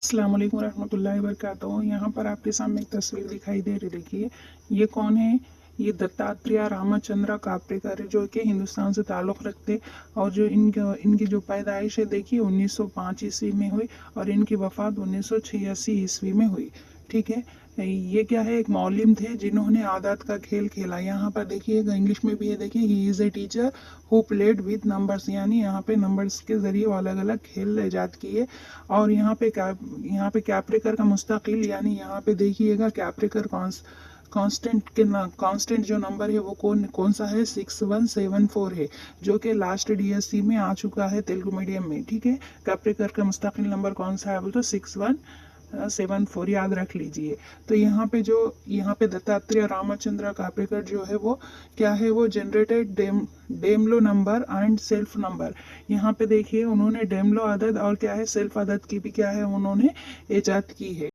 अस्सलाम वालेकुम रहमतुल्लाहि व बरकातहू। यहाँ पर आपके सामने एक तस्वीर दिखाई दे रही, देखिए ये कौन है। ये दत्तात्रेय रामचंद्र काप्रेकर है, जो कि हिंदुस्तान से ताल्लुक़ रखते और जो इनकी जो पैदाइश है देखिए 1905 ईस्वी में हुई और इनकी वफ़ात 1986 ईस्वी में हुई। ठीक है, ये क्या है, एक मौलिम थे जिन्होंने आदत का खेल खेला। यहाँ पर देखिएगा इंग्लिश में भी है, देखिए he is a teacher who played with numbers, यानी यहाँ पे नंबर्स के ज़रिए वो अलग अलग खेल ईजाद किए। और यहाँ पे कैप्रेकर का मुस्तकिल, यानी यहाँ पे देखिएगा कैप्रेकर कांस्टेंट जो नंबर है वो कौन सा है, 6174 है, जो कि लास्ट डीएससी में आ चुका है तेलुगु मीडियम में। ठीक है, कैप्रेकर का मुस्तकिल नंबर कौन सा है बोल तो 6174, याद रख लीजिए। तो यहाँ पे दत्तात्रेय रामचंद्र काप्रेकर जो है वो क्या है, वो जनरेटेड डेमलो नंबर एंड सेल्फ नंबर। यहाँ पे देखिए उन्होंने डेमलो अदद और क्या है सेल्फ अदद की भी क्या है उन्होंने ईजाद की है।